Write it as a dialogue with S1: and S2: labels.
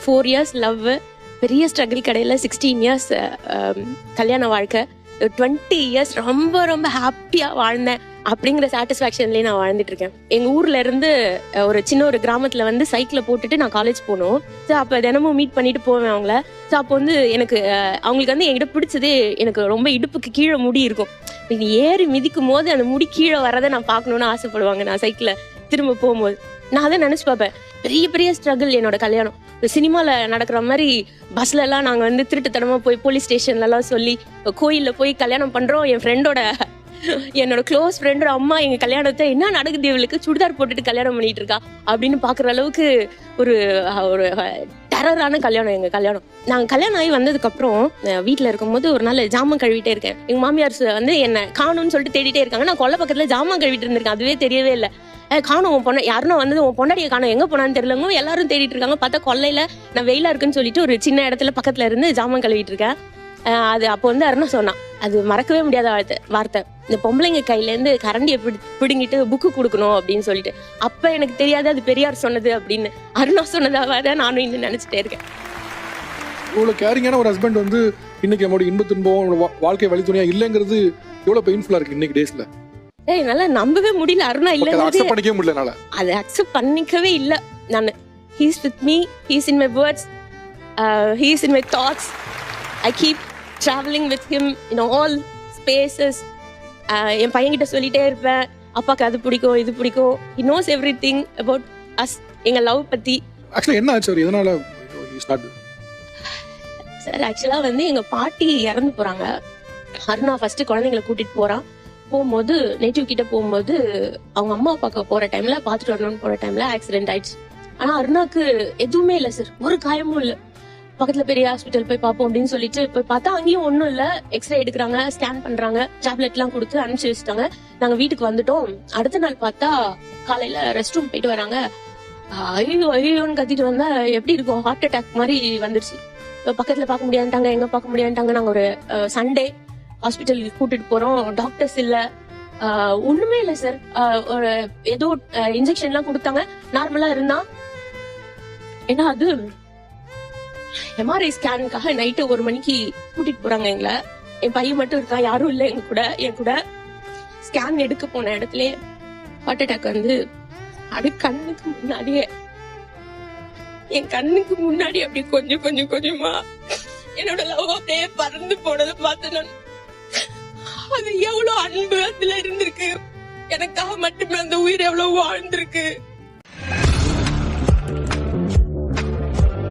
S1: 4 years love, பெரிய struggle கடையில் 16 years கல்யாண வாழ்க்கை, 20 இயர்ஸ் ரொம்ப ரொம்ப ஹாப்பியாக வாழ்ந்தேன் அப்படிங்கிற சாட்டிஸ்ஃபேக்ஷன்லேயே நான் வாழ்ந்துட்டு இருக்கேன். எங்கள் ஊர்ல இருந்து ஒரு சின்ன ஒரு கிராமத்தில் வந்து சைக்கிளை போட்டுட்டு நான் காலேஜ் போகணும். ஸோ அப்போ தினமும் மீட் பண்ணிட்டு போவேன் அவங்கள. ஸோ அப்போ வந்து எனக்கு அவங்களுக்கு வந்து என்கிட்ட பிடிச்சதே, எனக்கு ரொம்ப இடுப்புக்கு கீழே முடி இருக்கும். நீ ஏறி மிதிக்கும் போது அந்த முடி கீழே வரதை நான் பார்க்கணுன்னு ஆசைப்படுவாங்க. நான் சைக்கிளை திரும்ப போகும்போது நான் அதை நினச்சி பார்ப்பேன். பெரிய பெரிய ஸ்ட்ரகிள் என்னோட கல்யாணம். சினிமாவில் நடக்கிற மாதிரி பஸ்ல எல்லாம் நாங்கள் வந்து திருட்டுத்தனமாக போய் போலீஸ் ஸ்டேஷன்லலாம் சொல்லி கோயிலில் போய் கல்யாணம் பண்ணுறோம். என் ஃப்ரெண்டோட என்னோட க்ளோஸ் ஃப்ரெண்டோட அம்மா எங்கள் கல்யாணத்தை என்ன நடக்குது, இவளுக்கு சுடிதார் போட்டுட்டு கல்யாணம் பண்ணிட்டு இருக்கா அப்படின்னு பார்க்குற அளவுக்கு ஒரு ஒரு டெரரான கல்யாணம் எங்கள் கல்யாணம். நாங்கள் கல்யாணம் ஆகி வந்ததுக்கப்புறம் வீட்டில் இருக்கும்போது ஒரு நாள் ஜாமான் கழுவிட்டே இருக்கேன். எங்கள் மாமியார் வந்து என்னை காணும்னு சொல்லிட்டு தேடிட்டே இருக்காங்க. நான் கொல்லை பக்கத்தில் ஜாமான் கழுவிட்டு இருந்திருக்கேன், அதுவே தெரியவே இல்லை. காணும் உன் பொண்ணை, யாருன்னா வந்தது உன் பொண்டாடியை காணும், எங்கே போனான்னு தெரியலங்க, எல்லாரும் தேடிட்டு இருக்காங்க. பார்த்தா கொல்லையில் நான் வெயிலாக இருக்குன்னு சொல்லிட்டு ஒரு சின்ன இடத்துல பக்கத்தில் இருந்து ஜாமான் கழுவிட்டு இருக்கேன். அது அப்போ வந்து அருணா சொன்னான், அது மறக்கவே முடியாத வார்த்தை, இந்த பொம்பளைங்க கையிலேருந்து கரண்டியை பிடுங்கிட்டு புக்கு கொடுக்கணும் அப்படின்னு சொல்லிட்டு. அப்போ எனக்கு தெரியாது அது பெரியார் சொன்னது அப்படின்னு. அருணா சொன்னதாக தான் நானும் இன்னும் நினச்சிட்டே இருக்கேன்.
S2: இவ்வளோ கேரிங்கான ஒரு ஹஸ்பண்ட் வந்து இன்னைக்கு நம்மளோட இன்ப துன்பம் வாழ்க்கை வழித்துணையா இல்லைங்கிறது எவ்வளோ பெயின்ஃபுல்லாக இருக்கு இன்னைக்கு டேஸ்ல.
S1: என்னால நம்பவே முடியல அருணா இல்ல,
S2: பண்ணிக்கவே முடியல.
S1: அதை அக்செப்ட் பண்ணிக்கவே இல்லை நான். He's with me, he's in my words, he's in my thoughts. I keep travelling with him in all spaces. என் பையன்கிட்ட சொல்லிட்டே இருப்பேன், அப்பாவுக்கு அது பிடிக்கும் இது பிடிக்கும். He knows everything about us, எங்க லவ் பத்தி.
S2: ஆக்சுவலா என்ன ஆச்சு, எதனால
S1: சார்? ஆக்சுவலா வந்து எங்க பாட்டி இறந்து போறாங்க. அருணா ஃபர்ஸ்ட் குழந்தைங்களை கூட்டிட்டு போறான். போகும்போது நேட்டிவ் கிட்ட போகும்போது அவங்க அம்மா பார்க்க போற டைம்ல, பாத்துட்டு வரணும்னு போற டைம்ல ஆக்சிடென்ட் ஆயிடுச்சு. ஆனா அருணாக்கு எதுவுமே இல்லை சார், ஒரு காயமும் இல்லை. பக்கத்துல பெரிய ஹாஸ்பிட்டல் போய் பார்ப்போம் அப்படின்னு சொல்லிட்டு போய் பார்த்தா அங்கேயும் ஒன்றும் இல்லை. எக்ஸ்ரே எடுக்கிறாங்க, ஸ்கேன் பண்றாங்க, டேப்லெட் எல்லாம் கொடுத்து அனுப்பிச்சு வச்சுட்டாங்க. நாங்க வீட்டுக்கு வந்துட்டோம். அடுத்த நாள் பார்த்தா காலையில ரெஸ்ட் ரூம் போயிட்டு வராங்க. ஐயோ ஐயோன்னு கத்திட்டு வந்தா எப்படி இருக்கும், ஹார்ட் அட்டாக் மாதிரி வந்துருச்சு. பக்கத்துல பார்க்க முடியாதுட்டாங்க, எங்க பார்க்க முடியாதுட்டாங்க. நாங்க ஒரு சண்டே ஹாஸ்பிட்டலுக்கு கூட்டிட்டு போறோம். டாக்டர்ஸ் இல்ல, ஒண்ணுமே இல்லை சார். ஒரு ஏதோ இன்ஜெக்ஷன் எல்லாம் கொடுத்தாங்க, நார்மலா இருந்தா. ஏன்னா அது எம்ஆர்ஐ ஸ்கேனுக்காக நைட்டு 1 மணிக்கு கூட்டிட்டு போறாங்க எங்களை. என் பையன் மட்டும் இருக்கா, யாரும் இல்லை எங்க கூட. என் கூட ஸ்கேன் எடுக்க போன இடத்துல ஹார்ட் அட்டாக் வந்து அது கண்ணுக்கு முன்னாடியே, என் கண்ணுக்கு முன்னாடி அப்படி கொஞ்சம் கொஞ்சம் கொஞ்சமா என்னோட லவ் அப்படியே பறந்து போனதை பார்த்து நான், அது எவ்வளவு அன்பு அதுல இருந்திருக்கு, எனக்காக மட்டுமே அந்த உயிர் எவ்வளவு வாழ்ந்திருக்கு.